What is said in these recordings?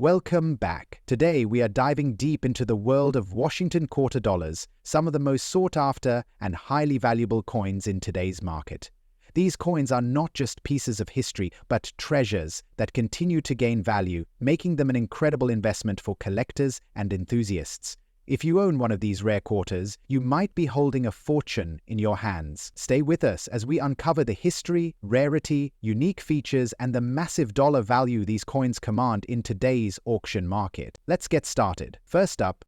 Welcome back. Today we are diving deep into the world of Washington quarter dollars, some of the most sought after and highly valuable coins in today's market. These coins are not just pieces of history, but treasures that continue to gain value, making them an incredible investment for collectors and enthusiasts. If you own one of these rare quarters, you might be holding a fortune in your hands. Stay with us as we uncover the history, rarity, unique features, and the massive dollar value these coins command in today's auction market. Let's get started. First up,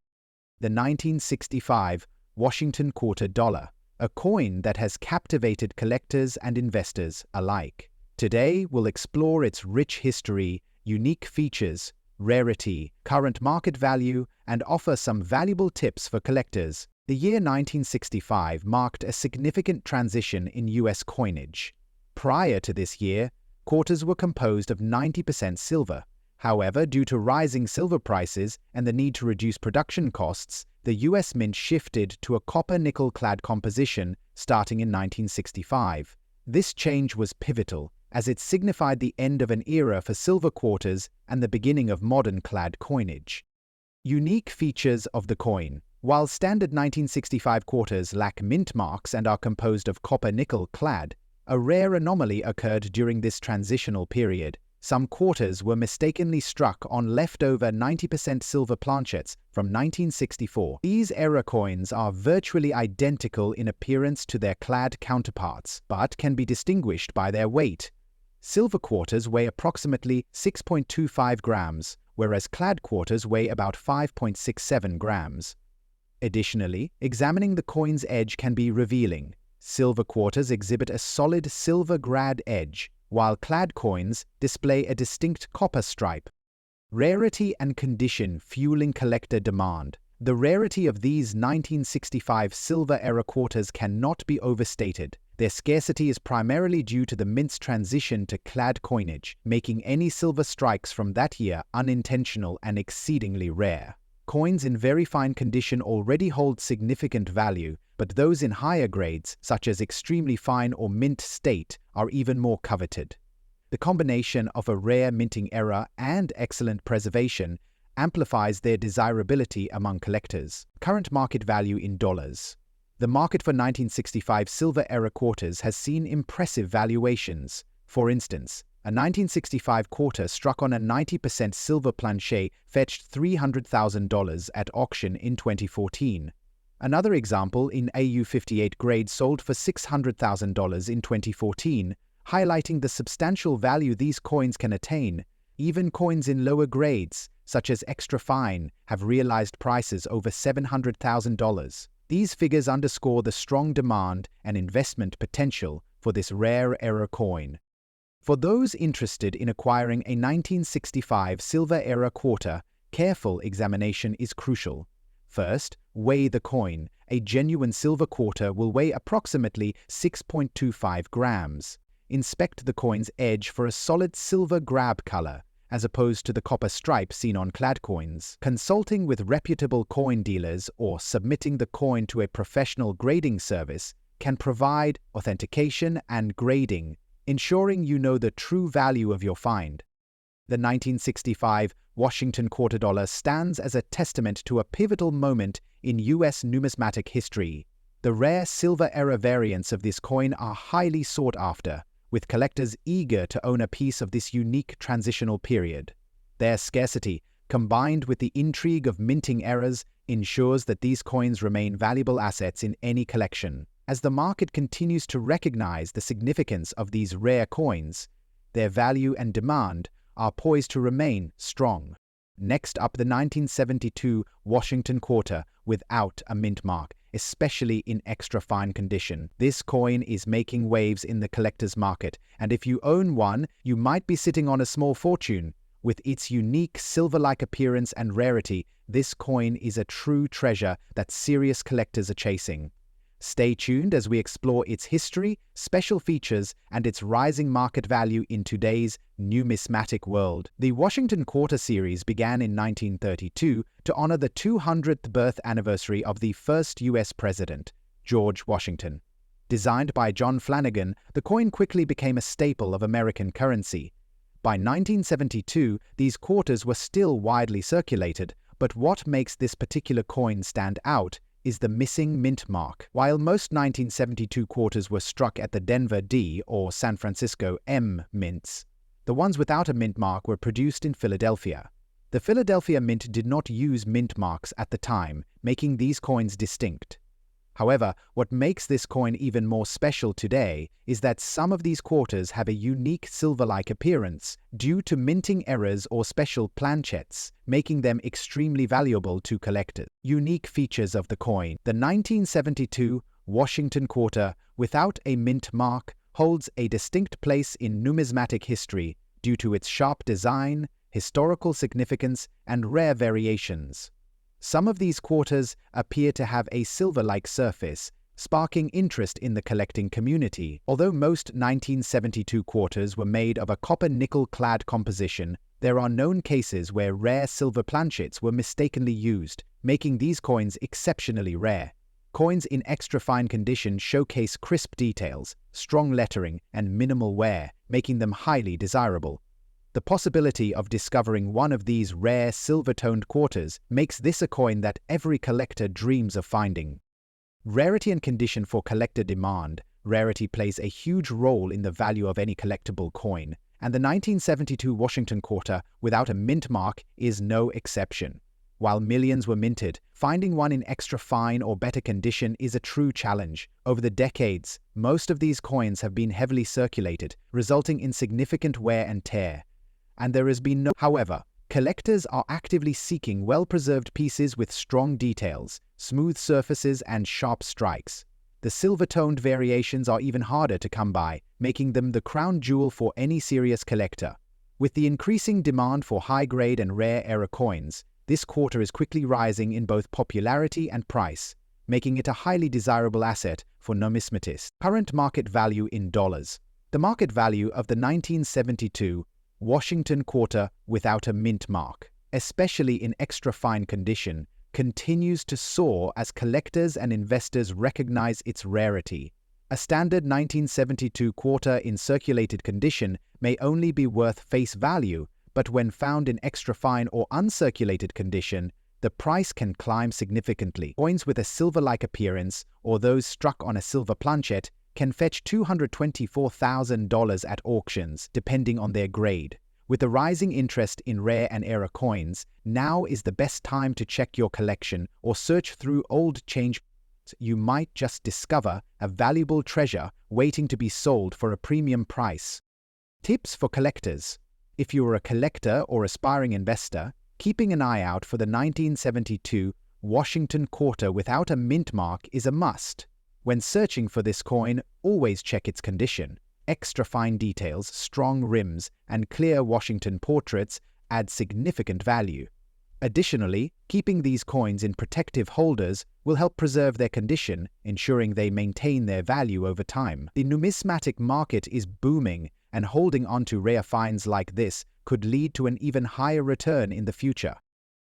the 1965 Washington quarter dollar, a coin that has captivated collectors and investors alike. Today, we'll explore its rich history, unique features, rarity, current market value, and offer some valuable tips for collectors. The year 1965 marked a significant transition in U.S. coinage. Prior to this year, quarters were composed of 90% silver. However, due to rising silver prices and the need to reduce production costs, the U.S. Mint shifted to a copper-nickel-clad composition starting in 1965. This change was pivotal, as it signified the end of an era for silver quarters and the beginning of modern clad coinage. Unique features of the coin. While standard 1965 quarters lack mint marks and are composed of copper-nickel clad, a rare anomaly occurred during this transitional period. Some quarters were mistakenly struck on leftover 90% silver planchets from 1964. These era coins are virtually identical in appearance to their clad counterparts, but can be distinguished by their weight. Silver quarters weigh approximately 6.25 grams, whereas clad quarters weigh about 5.67 grams. Additionally, examining the coin's edge can be revealing. Silver quarters exhibit a solid silver grad edge, while clad coins display a distinct copper stripe. Rarity and condition fueling collector demand. The rarity of these 1965 silver-era quarters cannot be overstated. Their scarcity is primarily due to the mint's transition to clad coinage, making any silver strikes from that year unintentional and exceedingly rare. Coins in very fine condition already hold significant value, but those in higher grades, such as extremely fine or mint state, are even more coveted. The combination of a rare minting era and excellent preservation amplifies their desirability among collectors. Current market value in dollars. The market for 1965 silver-era quarters has seen impressive valuations. For instance, a 1965 quarter struck on a 90% silver planchet fetched $300,000 at auction in 2014. Another example in AU58 grade sold for $600,000 in 2014, highlighting the substantial value these coins can attain. Even coins in lower grades, such as extra fine, have realized prices over $700,000. These figures underscore the strong demand and investment potential for this rare-era coin. For those interested in acquiring a 1965 silver-era quarter, careful examination is crucial. First, weigh the coin. A genuine silver quarter will weigh approximately 6.25 grams. Inspect the coin's edge for a solid silver grab color, as opposed to the copper stripe seen on clad coins. Consulting with reputable coin dealers or submitting the coin to a professional grading service can provide authentication and grading, ensuring you know the true value of your find. The 1965 Washington quarter dollar stands as a testament to a pivotal moment in U.S. numismatic history. The rare silver-era variants of this coin are highly sought after, with collectors eager to own a piece of this unique transitional period. Their scarcity, combined with the intrigue of minting eras, ensures that these coins remain valuable assets in any collection. As the market continues to recognize the significance of these rare coins, their value and demand are poised to remain strong. Next up, the 1972 Washington quarter without a mint mark, especially in extra fine condition. This coin is making waves in the collector's market, and if you own one, you might be sitting on a small fortune. With its unique silver-like appearance and rarity, this coin is a true treasure that serious collectors are chasing. Stay tuned as we explore its history, special features, and its rising market value in today's numismatic world. The Washington Quarter series began in 1932 to honor the 200th birth anniversary of the first U.S. president, George Washington. Designed by John Flanagan, the coin quickly became a staple of American currency. By 1972, these quarters were still widely circulated, but what makes this particular coin stand out is the missing mint mark. While most 1972 quarters were struck at the Denver D or San Francisco M mints, the ones without a mint mark were produced in Philadelphia. The Philadelphia Mint did not use mint marks at the time, making these coins distinct. However, what makes this coin even more special today is that some of these quarters have a unique silver-like appearance due to minting errors or special planchets, making them extremely valuable to collectors. Unique features of the coin. The 1972 Washington quarter without a mint mark holds a distinct place in numismatic history due to its sharp design, historical significance, and rare variations. Some of these quarters appear to have a silver-like surface, sparking interest in the collecting community. Although most 1972 quarters were made of a copper-nickel-clad composition, there are known cases where rare silver planchets were mistakenly used, making these coins exceptionally rare. Coins in extra-fine condition showcase crisp details, strong lettering, and minimal wear, making them highly desirable. The possibility of discovering one of these rare silver-toned quarters makes this a coin that every collector dreams of finding. Rarity and condition for collector demand. Rarity plays a huge role in the value of any collectible coin, and the 1972 Washington quarter without a mint mark is no exception. While millions were minted, finding one in extra fine or better condition is a true challenge. Over the decades, most of these coins have been heavily circulated, resulting in significant wear and tear. And there has been no. However, collectors are actively seeking well-preserved pieces with strong details, smooth surfaces, and sharp strikes. The silver-toned variations are even harder to come by, making them the crown jewel for any serious collector. With the increasing demand for high-grade and rare-era coins, this quarter is quickly rising in both popularity and price, making it a highly desirable asset for numismatists. Current market value in dollars. The market value of the 1972 Washington quarter without a mint mark, especially in extra-fine condition, continues to soar as collectors and investors recognize its rarity. A standard 1972 quarter in circulated condition may only be worth face value, but when found in extra-fine or uncirculated condition, the price can climb significantly. Coins with a silver-like appearance, or those struck on a silver planchet, can fetch $224,000 at auctions, depending on their grade. With the rising interest in rare and era coins, now is the best time to check your collection or search through old change. You might just discover a valuable treasure waiting to be sold for a premium price. Tips for collectors. If you are a collector or aspiring investor, keeping an eye out for the 1972 Washington quarter without a mint mark is a must. When searching for this coin, always check its condition. Extra fine details, strong rims, and clear Washington portraits add significant value. Additionally, keeping these coins in protective holders will help preserve their condition, ensuring they maintain their value over time. The numismatic market is booming, and holding onto rare finds like this could lead to an even higher return in the future.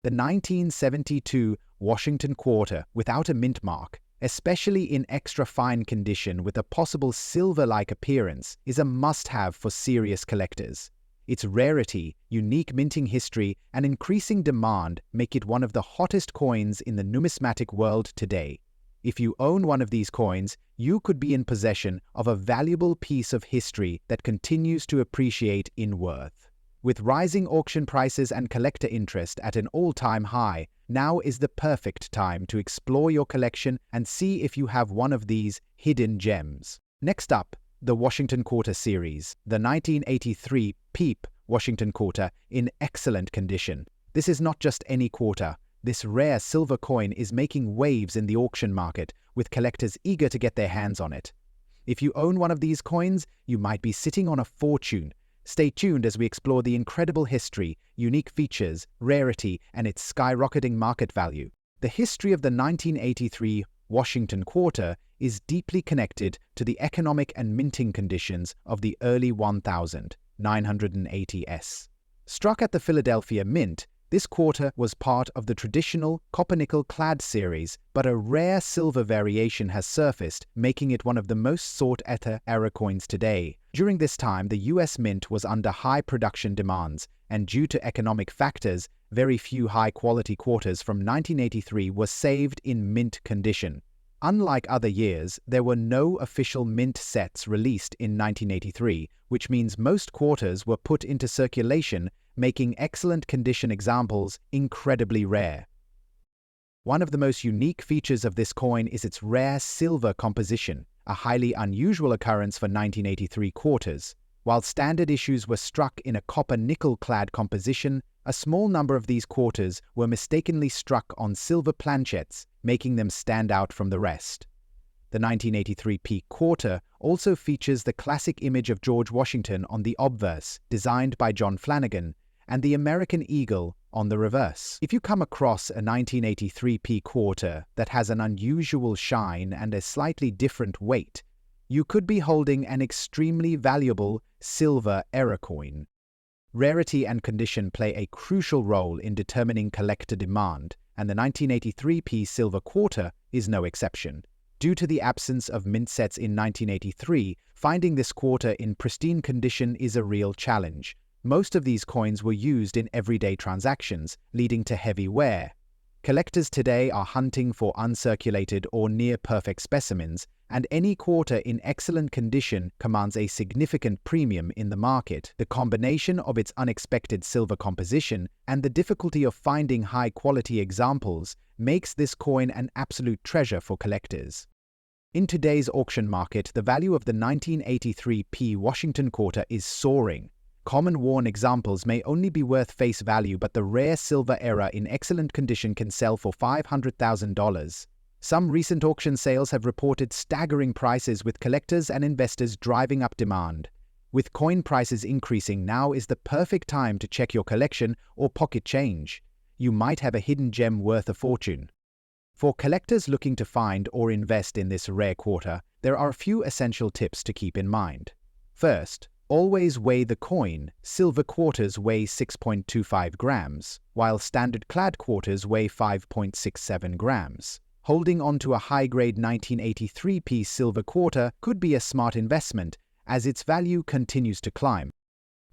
The 1972 Washington quarter without a mint mark, especially in extra-fine condition with a possible silver-like appearance, is a must-have for serious collectors. Its rarity, unique minting history, and increasing demand make it one of the hottest coins in the numismatic world today. If you own one of these coins, you could be in possession of a valuable piece of history that continues to appreciate in worth. With rising auction prices and collector interest at an all-time high, now is the perfect time to explore your collection and see if you have one of these hidden gems. Next up, the Washington Quarter series, the 1983 Peep Washington Quarter in excellent condition. This is not just any quarter. This rare silver coin is making waves in the auction market, with collectors eager to get their hands on it. If you own one of these coins, you might be sitting on a fortune. Stay tuned as we explore the incredible history, unique features, rarity, and its skyrocketing market value. The history of the 1983 Washington Quarter is deeply connected to the economic and minting conditions of the early 1980s. Struck at the Philadelphia Mint, this quarter was part of the traditional copper-nickel-clad series, but a rare silver variation has surfaced, making it one of the most sought-after era coins today. During this time, the US Mint was under high production demands, and due to economic factors, very few high-quality quarters from 1983 were saved in mint condition. Unlike other years, there were no official mint sets released in 1983, which means most quarters were put into circulation, making excellent condition examples incredibly rare. One of the most unique features of this coin is its rare silver composition, a highly unusual occurrence for 1983 quarters. While standard issues were struck in a copper-nickel-clad composition, a small number of these quarters were mistakenly struck on silver planchets, making them stand out from the rest. The 1983 P quarter also features the classic image of George Washington on the obverse, designed by John Flanagan, and the American eagle on the reverse. If you come across a 1983 P quarter that has an unusual shine and a slightly different weight, you could be holding an extremely valuable silver era coin. Rarity and condition play a crucial role in determining collector demand, and the 1983 P silver quarter is no exception. Due to the absence of mint sets in 1983, finding this quarter in pristine condition is a real challenge. Most of these coins were used in everyday transactions, leading to heavy wear. Collectors today are hunting for uncirculated or near-perfect specimens, and any quarter in excellent condition commands a significant premium in the market. The combination of its unexpected silver composition and the difficulty of finding high-quality examples makes this coin an absolute treasure for collectors. In today's auction market, the value of the 1983 P Washington quarter is soaring. Common worn examples may only be worth face value, but the rare silver era in excellent condition can sell for $500,000. Some recent auction sales have reported staggering prices, with collectors and investors driving up demand. With coin prices increasing, now is the perfect time to check your collection or pocket change. You might have a hidden gem worth a fortune. For collectors looking to find or invest in this rare quarter, there are a few essential tips to keep in mind. First, always weigh the coin. Silver quarters weigh 6.25 grams, while standard clad quarters weigh 5.67 grams. Holding onto a high-grade 1983 P silver quarter could be a smart investment, as its value continues to climb.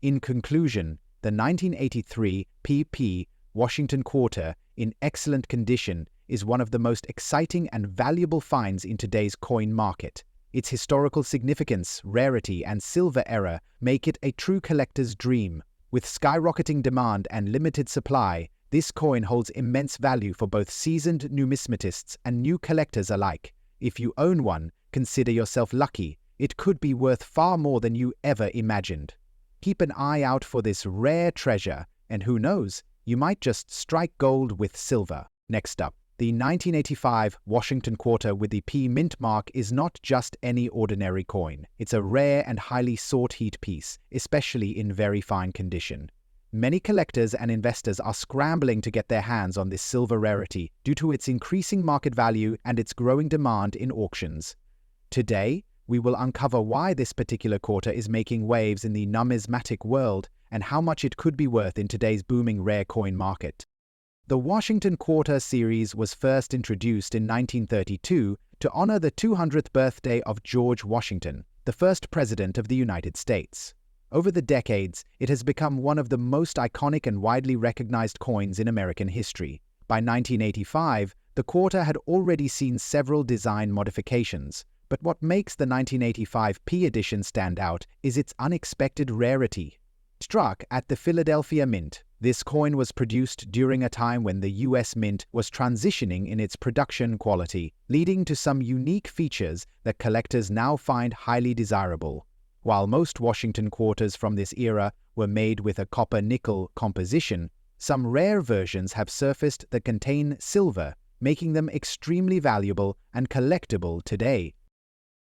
In conclusion, the 1983 PP Washington quarter, in excellent condition, is one of the most exciting and valuable finds in today's coin market. Its historical significance, rarity, and silver era make it a true collector's dream. With skyrocketing demand and limited supply, this coin holds immense value for both seasoned numismatists and new collectors alike. If you own one, consider yourself lucky. It could be worth far more than you ever imagined. Keep an eye out for this rare treasure, and who knows, you might just strike gold with silver. Next up, the 1985 Washington quarter with the P mint mark is not just any ordinary coin. It's a rare and highly sought-after piece, especially in very fine condition. Many collectors and investors are scrambling to get their hands on this silver rarity due to its increasing market value and its growing demand in auctions. Today, we will uncover why this particular quarter is making waves in the numismatic world and how much it could be worth in today's booming rare coin market. The Washington Quarter series was first introduced in 1932 to honor the 200th birthday of George Washington, the first president of the United States. Over the decades, it has become one of the most iconic and widely recognized coins in American history. By 1985, the quarter had already seen several design modifications, but what makes the 1985 P edition stand out is its unexpected rarity. Struck at the Philadelphia Mint, this coin was produced during a time when the US Mint was transitioning in its production quality, leading to some unique features that collectors now find highly desirable. While most Washington quarters from this era were made with a copper-nickel composition, some rare versions have surfaced that contain silver, making them extremely valuable and collectible today.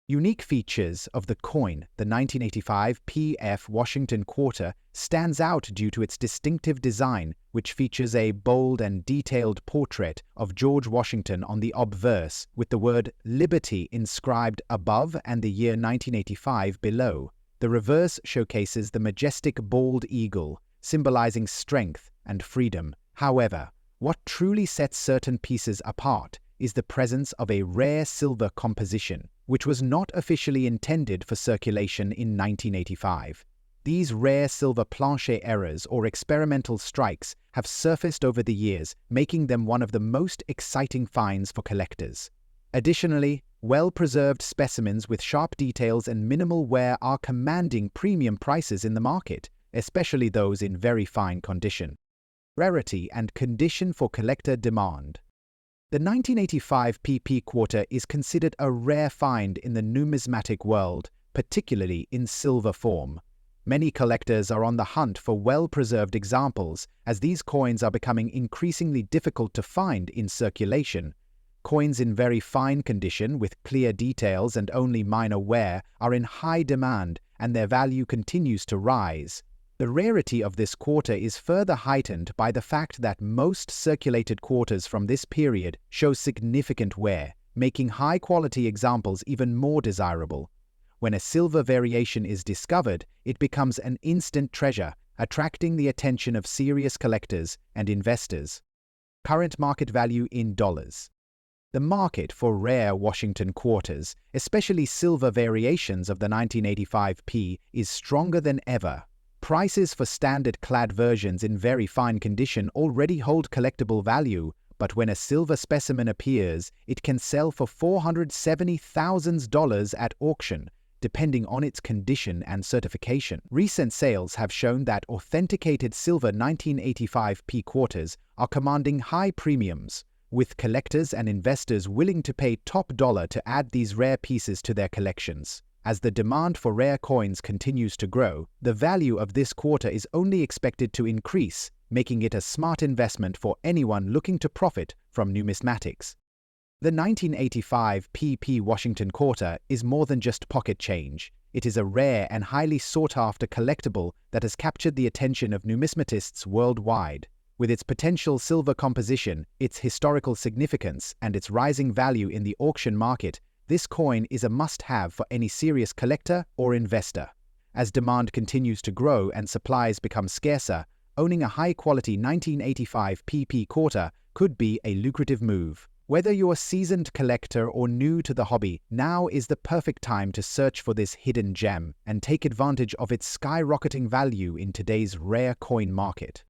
Unique features of the coin, the 1985 PF Washington quarter, stands out due to its distinctive design, which features a bold and detailed portrait of George Washington on the obverse, with the word Liberty inscribed above and the year 1985 below. The reverse showcases the majestic bald eagle, symbolizing strength and freedom. However, what truly sets certain pieces apart is the presence of a rare silver composition. which was not officially intended for circulation in 1985. These rare silver plancher errors or experimental strikes have surfaced over the years, making them one of the most exciting finds for collectors. Additionally, well-preserved specimens with sharp details and minimal wear are commanding premium prices in the market, especially those in very fine condition. Rarity and condition for collector demand. The 1985 PP quarter is considered a rare find in the numismatic world, particularly in silver form. Many collectors are on the hunt for well-preserved examples, as these coins are becoming increasingly difficult to find in circulation. Coins in very fine condition with clear details and only minor wear are in high demand, and their value continues to rise. The rarity of this quarter is further heightened by the fact that most circulated quarters from this period show significant wear, making high-quality examples even more desirable. When a silver variation is discovered, it becomes an instant treasure, attracting the attention of serious collectors and investors. Current market value in dollars. The market for rare Washington quarters, especially silver variations of the 1985 P, is stronger than ever. Prices for standard-clad versions in very fine condition already hold collectible value, but when a silver specimen appears, it can sell for $470,000 at auction, depending on its condition and certification. Recent sales have shown that authenticated silver 1985 P quarters are commanding high premiums, with collectors and investors willing to pay top dollar to add these rare pieces to their collections. As the demand for rare coins continues to grow, the value of this quarter is only expected to increase, making it a smart investment for anyone looking to profit from numismatics. The 1985 PP Washington quarter is more than just pocket change. It is a rare and highly sought-after collectible that has captured the attention of numismatists worldwide. With its potential silver composition, its historical significance, and its rising value in the auction market, this coin is a must-have for any serious collector or investor. As demand continues to grow and supplies become scarcer, owning a high-quality 1985 PP quarter could be a lucrative move. Whether you're a seasoned collector or new to the hobby, now is the perfect time to search for this hidden gem and take advantage of its skyrocketing value in today's rare coin market.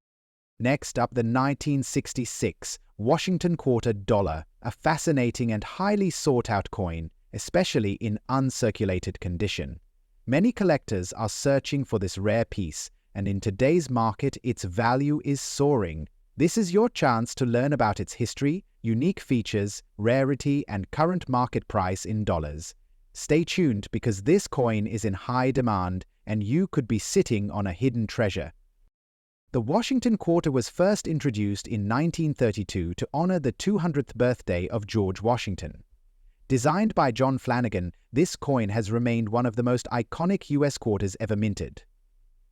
Next up, the 1966 Washington Quarter Dollar, a fascinating and highly sought-out coin, especially in uncirculated condition. Many collectors are searching for this rare piece, and in today's market, its value is soaring. This is your chance to learn about its history, unique features, rarity, and current market price in dollars. Stay tuned because this coin is in high demand, and you could be sitting on a hidden treasure. The Washington Quarter was first introduced in 1932 to honor the 200th birthday of George Washington. Designed by John Flanagan, this coin has remained one of the most iconic U.S. quarters ever minted.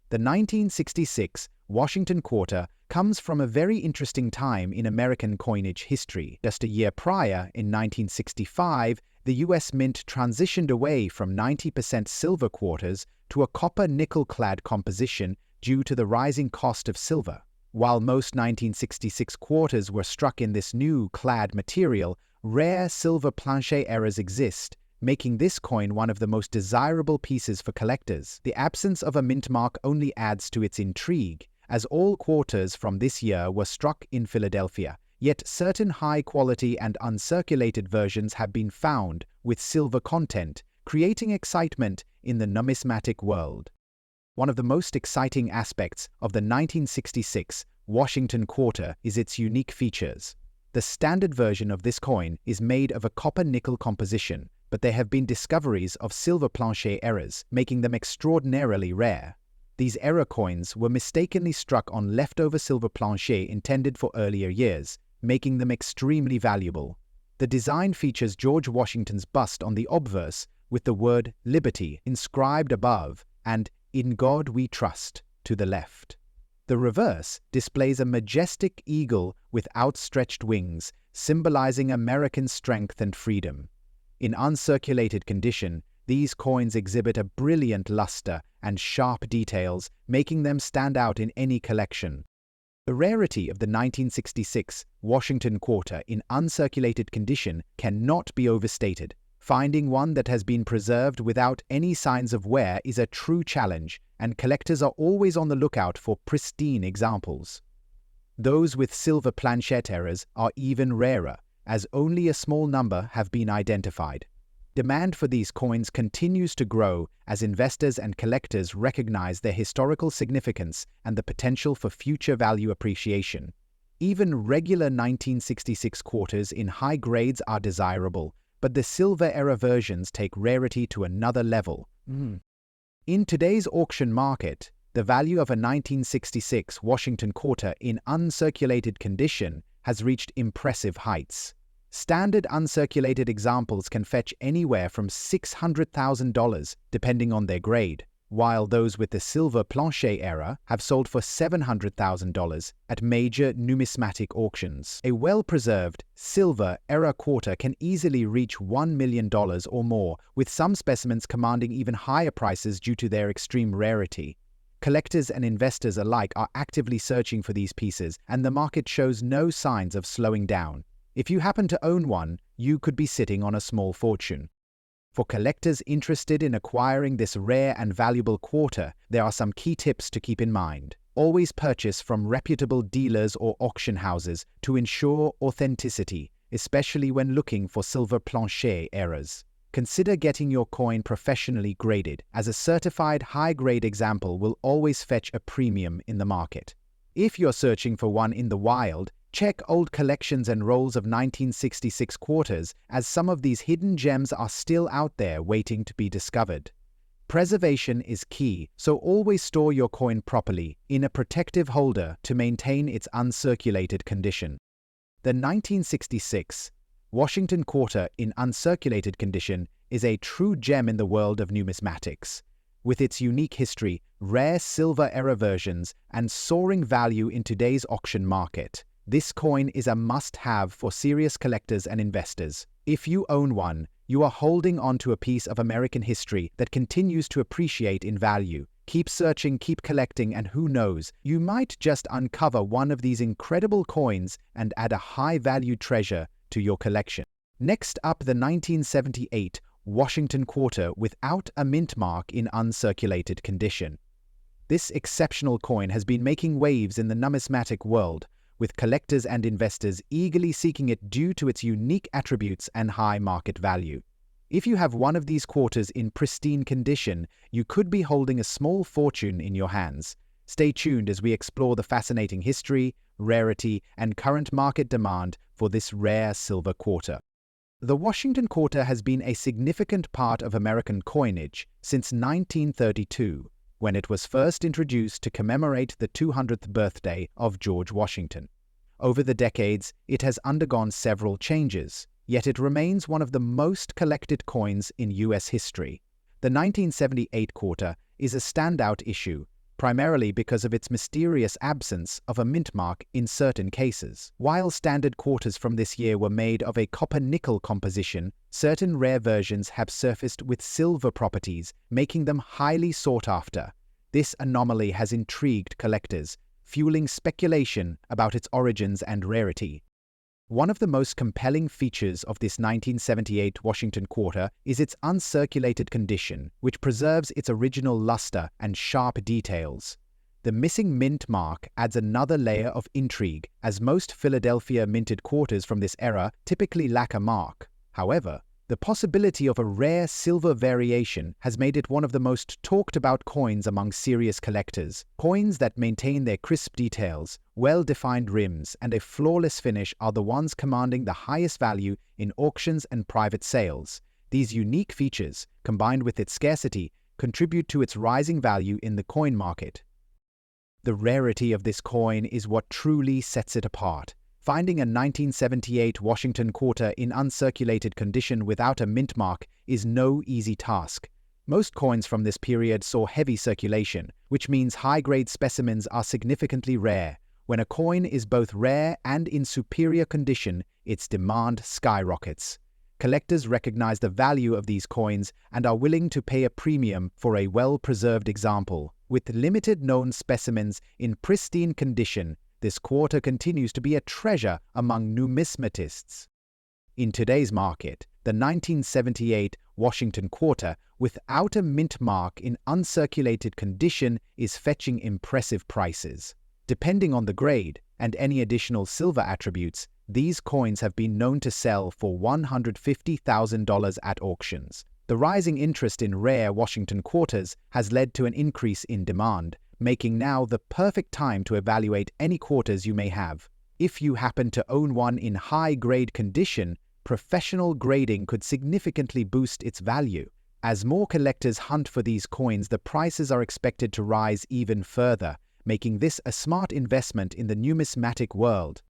The 1966 Washington Quarter comes from a very interesting time in American coinage history. Just a year prior, in 1965, the U.S. Mint transitioned away from 90% silver quarters to a copper-nickel-clad composition due to the rising cost of silver. While most 1966 quarters were struck in this new clad material, rare silver plancher errors exist, making this coin one of the most desirable pieces for collectors. The absence of a mint mark only adds to its intrigue, as all quarters from this year were struck in Philadelphia, yet certain high-quality and uncirculated versions have been found with silver content, creating excitement in the numismatic world. One of the most exciting aspects of the 1966 Washington Quarter is its unique features. The standard version of this coin is made of a copper-nickel composition, but there have been discoveries of silver plancher errors, making them extraordinarily rare. These error coins were mistakenly struck on leftover silver plancher intended for earlier years, making them extremely valuable. The design features George Washington's bust on the obverse, with the word Liberty inscribed above and In God We Trust to the left. The reverse displays a majestic eagle with outstretched wings, symbolizing American strength and freedom. In uncirculated condition, these coins exhibit a brilliant luster and sharp details, making them stand out in any collection. The rarity of the 1966 Washington Quarter in uncirculated condition cannot be overstated. Finding one that has been preserved without any signs of wear is a true challenge, and collectors are always on the lookout for pristine examples. Those with silver planchet errors are even rarer, as only a small number have been identified. Demand for these coins continues to grow as investors and collectors recognize their historical significance and the potential for future value appreciation. Even regular 1966 quarters in high grades are desirable, but the silver-era versions take rarity to another level. In today's auction market, the value of a 1966 Washington quarter in uncirculated condition has reached impressive heights. Standard uncirculated examples can fetch anywhere from $600,000 depending on their grade, while those with the silver planchet era have sold for $700,000 at major numismatic auctions. A well-preserved silver-era quarter can easily reach $1 million or more, with some specimens commanding even higher prices due to their extreme rarity. Collectors and investors alike are actively searching for these pieces, and the market shows no signs of slowing down. If you happen to own one, you could be sitting on a small fortune. For collectors interested in acquiring this rare and valuable quarter, there are some key tips to keep in mind. Always purchase from reputable dealers or auction houses to ensure authenticity, especially when looking for silver planchet errors. Consider getting your coin professionally graded, as a certified high-grade example will always fetch a premium in the market. If you're searching for one in the wild, check old collections and rolls of 1966 quarters, as some of these hidden gems are still out there waiting to be discovered. Preservation is key, so always store your coin properly in a protective holder to maintain its uncirculated condition. The 1966 Washington quarter in uncirculated condition is a true gem in the world of numismatics. With its unique history, rare silver-era versions, and soaring value in today's auction market, this coin is a must-have for serious collectors and investors. If you own one, you are holding on to a piece of American history that continues to appreciate in value. Keep searching, keep collecting, and who knows, you might just uncover one of these incredible coins and add a high-value treasure to your collection. Next up, the 1978 Washington quarter without a mint mark in uncirculated condition. This exceptional coin has been making waves in the numismatic world, with collectors and investors eagerly seeking it due to its unique attributes and high market value. If you have one of these quarters in pristine condition, you could be holding a small fortune in your hands. Stay tuned as we explore the fascinating history, rarity, and current market demand for this rare silver quarter. The Washington quarter has been a significant part of American coinage since 1932, when it was first introduced to commemorate the 200th birthday of George Washington. Over the decades, it has undergone several changes, yet it remains one of the most collected coins in U.S. history. The 1978 quarter is a standout issue, primarily because of its mysterious absence of a mint mark in certain cases. While standard quarters from this year were made of a copper-nickel composition, certain rare versions have surfaced with silver properties, making them highly sought after. This anomaly has intrigued collectors, fueling speculation about its origins and rarity. One of the most compelling features of this 1978 Washington quarter is its uncirculated condition, which preserves its original luster and sharp details. The missing mint mark adds another layer of intrigue, as most Philadelphia minted quarters from this era typically lack a mark. However, the possibility of a rare silver variation has made it one of the most talked-about coins among serious collectors. Coins that maintain their crisp details, well-defined rims, and a flawless finish are the ones commanding the highest value in auctions and private sales. These unique features, combined with its scarcity, contribute to its rising value in the coin market. The rarity of this coin is what truly sets it apart. Finding a 1978 Washington quarter in uncirculated condition without a mint mark is no easy task. Most coins from this period saw heavy circulation, which means high-grade specimens are significantly rare. When a coin is both rare and in superior condition, its demand skyrockets. Collectors recognize the value of these coins and are willing to pay a premium for a well-preserved example. With limited known specimens in pristine condition, this quarter continues to be a treasure among numismatists. In today's market, the 1978 Washington Quarter without a mint mark in uncirculated condition is fetching impressive prices. Depending on the grade and any additional silver attributes, these coins have been known to sell for $150,000 at auctions. The rising interest in rare Washington Quarters has led to an increase in demand, making now the perfect time to evaluate any quarters you may have. If you happen to own one in high-grade condition, professional grading could significantly boost its value. As more collectors hunt for these coins, the prices are expected to rise even further, making this a smart investment in the numismatic world.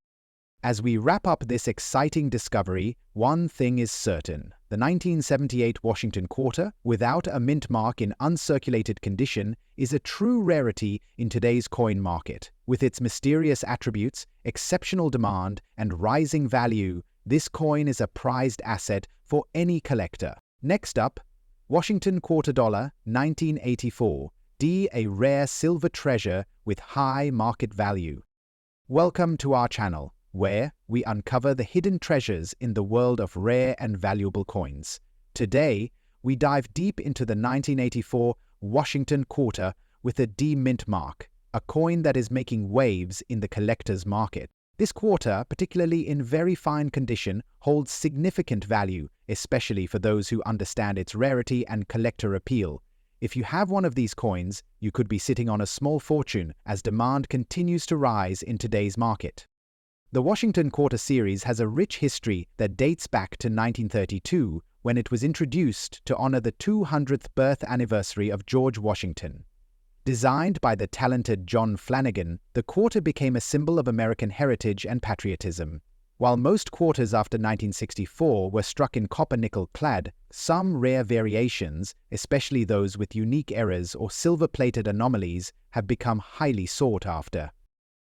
As we wrap up this exciting discovery, one thing is certain. The 1978 Washington Quarter, without a mint mark in uncirculated condition, is a true rarity in today's coin market. With its mysterious attributes, exceptional demand, and rising value, this coin is a prized asset for any collector. Next up, Washington Quarter Dollar 1984, a rare silver treasure with high market value. Welcome to our channel, where we uncover the hidden treasures in the world of rare and valuable coins. Today, we dive deep into the 1984 Washington Quarter with a D mint mark, a coin that is making waves in the collector's market. This quarter, particularly in very fine condition, holds significant value, especially for those who understand its rarity and collector appeal. If you have one of these coins, you could be sitting on a small fortune as demand continues to rise in today's market. The Washington Quarter series has a rich history that dates back to 1932, when it was introduced to honor the 200th birth anniversary of George Washington. Designed by the talented John Flanagan, the quarter became a symbol of American heritage and patriotism. While most quarters after 1964 were struck in copper-nickel clad, some rare variations, especially those with unique errors or silver-plated anomalies, have become highly sought after.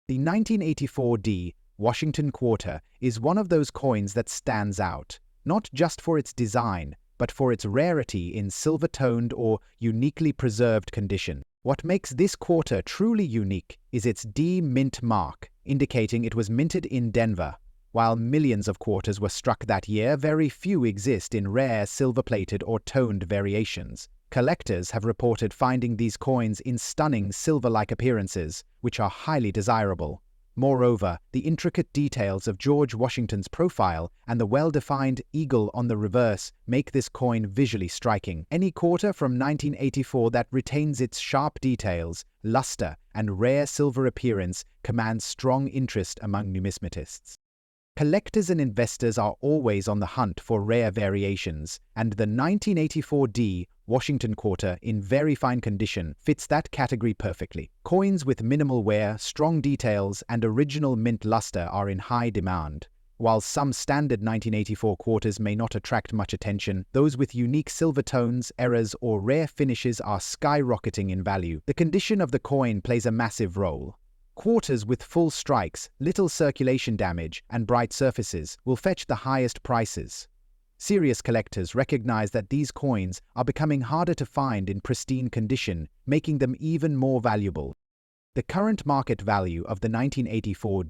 The 1984 Washington Quarter is one of those coins that stands out, not just for its design, but for its rarity in silver-toned or uniquely preserved condition. What makes this quarter truly unique is its D mint mark, indicating it was minted in Denver. While millions of quarters were struck that year, very few exist in rare silver-plated or toned variations. Collectors have reported finding these coins in stunning silver-like appearances, which are highly desirable. Moreover, the intricate details of George Washington's profile and the well-defined eagle on the reverse make this coin visually striking. Any quarter from 1984 that retains its sharp details, luster, and rare silver appearance commands strong interest among numismatists. Collectors and investors are always on the hunt for rare variations, and the 1984 Washington Quarter in very fine condition fits that category perfectly. Coins with minimal wear, strong details, and original mint luster are in high demand. While some standard 1984 quarters may not attract much attention, those with unique silver tones, errors, or rare finishes are skyrocketing in value. The condition of the coin plays a massive role. Quarters with full strikes, little circulation damage, and bright surfaces will fetch the highest prices. Serious collectors recognize that these coins are becoming harder to find in pristine condition, making them even more valuable. The current market value of the 1984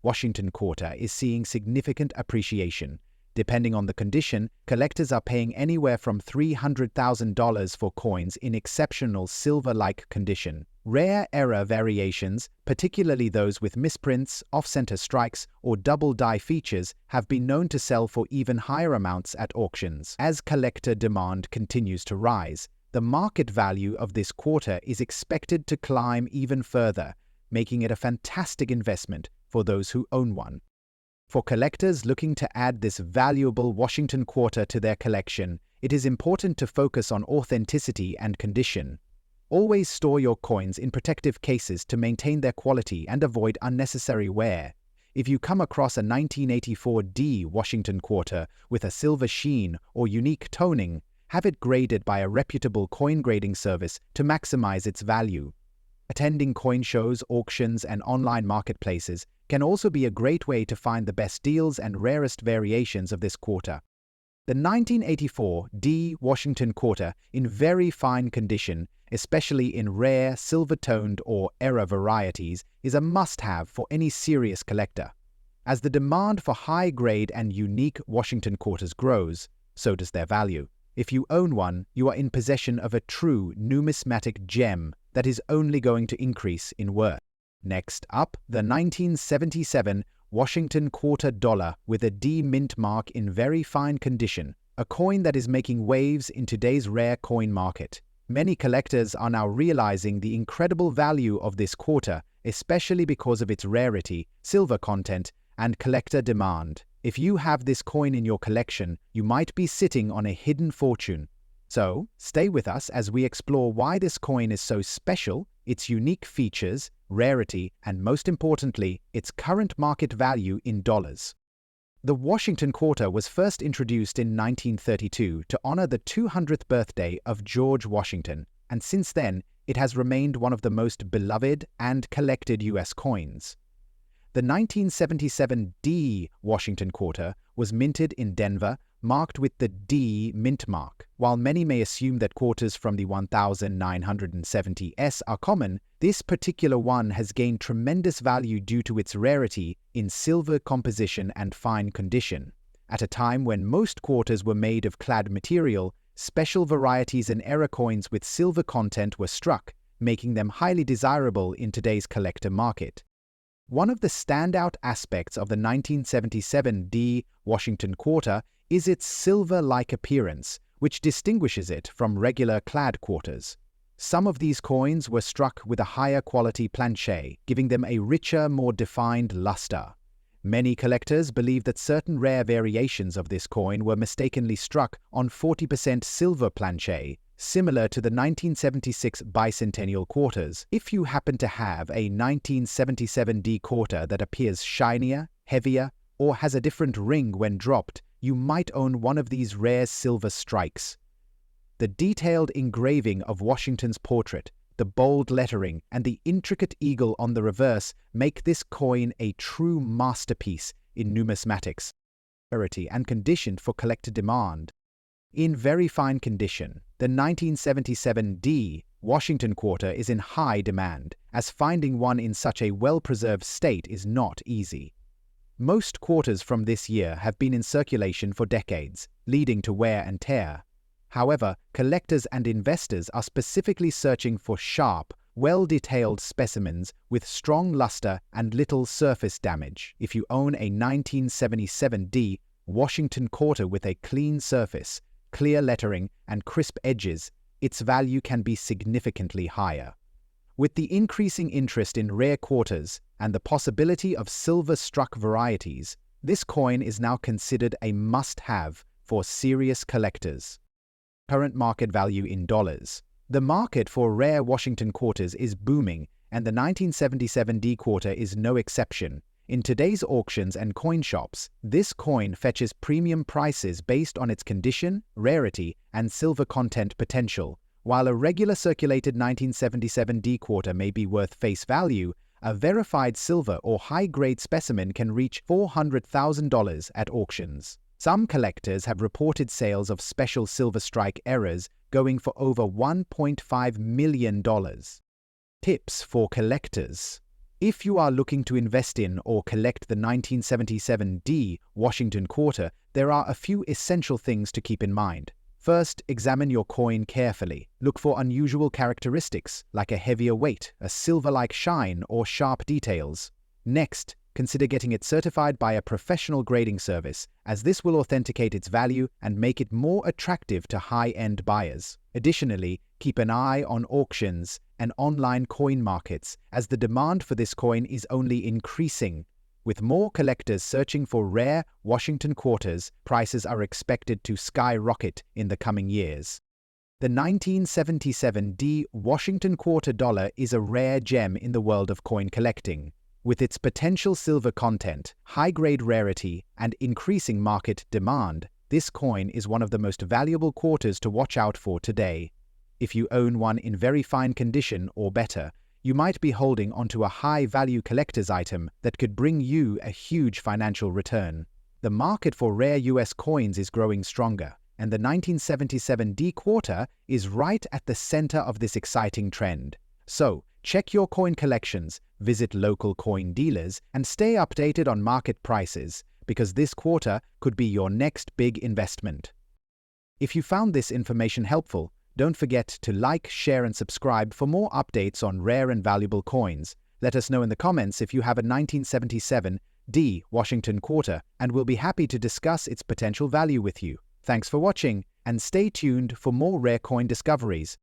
Washington Quarter is seeing significant appreciation. Depending on the condition, collectors are paying anywhere from $300,000 for coins in exceptional silver-like condition. Rare error variations, particularly those with misprints, off-center strikes, or double die features, have been known to sell for even higher amounts at auctions. As collector demand continues to rise, the market value of this quarter is expected to climb even further, making it a fantastic investment for those who own one. For collectors looking to add this valuable Washington Quarter to their collection, it is important to focus on authenticity and condition. Always store your coins in protective cases to maintain their quality and avoid unnecessary wear. If you come across a 1984 Washington Quarter with a silver sheen or unique toning, have it graded by a reputable coin grading service to maximize its value. Attending coin shows, auctions, and online marketplaces can also be a great way to find the best deals and rarest variations of this quarter. The 1984 Washington Quarter in very fine condition, especially in rare, silver-toned or error varieties, is a must-have for any serious collector. As the demand for high-grade and unique Washington quarters grows, so does their value. If you own one, you are in possession of a true numismatic gem that is only going to increase in worth. Next up, the 1977 Washington quarter dollar with a D mint mark in very fine condition, a coin that is making waves in today's rare coin market. Many collectors are now realizing the incredible value of this quarter, especially because of its rarity, silver content, and collector demand. If you have this coin in your collection, you might be sitting on a hidden fortune. So, stay with us as we explore why this coin is so special, its unique features, rarity, and most importantly, its current market value in dollars. The Washington quarter was first introduced in 1932 to honor the 200th birthday of George Washington, and since then, it has remained one of the most beloved and collected U.S. coins. The 1977 D Washington quarter was minted in Denver, marked with the D mint mark. While many may assume that quarters from the 1970s are common, this particular one has gained tremendous value due to its rarity in silver composition and fine condition. At a time when most quarters were made of clad material, special varieties and era coins with silver content were struck, making them highly desirable in today's collector market. One of the standout aspects of the 1977 D Washington quarter is its silver-like appearance, which distinguishes it from regular clad quarters. Some of these coins were struck with a higher quality planchet, giving them a richer, more defined luster. Many collectors believe that certain rare variations of this coin were mistakenly struck on 40% silver planchet, similar to the 1976 bicentennial quarters. If you happen to have a 1977 D quarter that appears shinier, heavier, or has a different ring when dropped, you might own one of these rare silver strikes. The detailed engraving of Washington's portrait, the bold lettering, and the intricate eagle on the reverse make this coin a true masterpiece in numismatics, rarity, and conditioned for collector demand. In very fine condition, the 1977 D Washington quarter is in high demand, as finding one in such a well-preserved state is not easy. Most quarters from this year have been in circulation for decades, leading to wear and tear. However, collectors and investors are specifically searching for sharp, well-detailed specimens with strong luster and little surface damage. If you own a 1977 D Washington quarter with a clean surface, clear lettering, and crisp edges, its value can be significantly higher. With the increasing interest in rare quarters and the possibility of silver-struck varieties, this coin is now considered a must-have for serious collectors. Current market value in dollars. The market for rare Washington quarters is booming, and the 1977 D quarter is no exception. In today's auctions and coin shops, this coin fetches premium prices based on its condition, rarity, and silver content potential. While a regular circulated 1977 D quarter may be worth face value, a verified silver or high-grade specimen can reach $400,000 at auctions. Some collectors have reported sales of special silver strike errors going for over $1.5 million. Tips for collectors. If you are looking to invest in or collect the 1977 D Washington quarter, there are a few essential things to keep in mind. First, examine your coin carefully. Look for unusual characteristics, like a heavier weight, a silver-like shine, or sharp details. Next, consider getting it certified by a professional grading service, as this will authenticate its value and make it more attractive to high-end buyers. Additionally, keep an eye on auctions and online coin markets, as the demand for this coin is only increasing. With more collectors searching for rare Washington quarters, prices are expected to skyrocket in the coming years. The 1977 D Washington quarter dollar is a rare gem in the world of coin collecting. With its potential silver content, high-grade rarity, and increasing market demand, this coin is one of the most valuable quarters to watch out for today. If you own one in very fine condition or better, you might be holding onto a high-value collector's item that could bring you a huge financial return. The market for rare US coins is growing stronger, and the 1977 D quarter is right at the center of this exciting trend. So, Check your coin collections, visit local coin dealers, and stay updated on market prices, because this quarter could be your next big investment. If you found this information helpful, don't forget to like, share, and subscribe for more updates on rare and valuable coins. Let us know in the comments if you have a 1977 D Washington quarter, and we'll be happy to discuss its potential value with you. Thanks for watching, and stay tuned for more rare coin discoveries.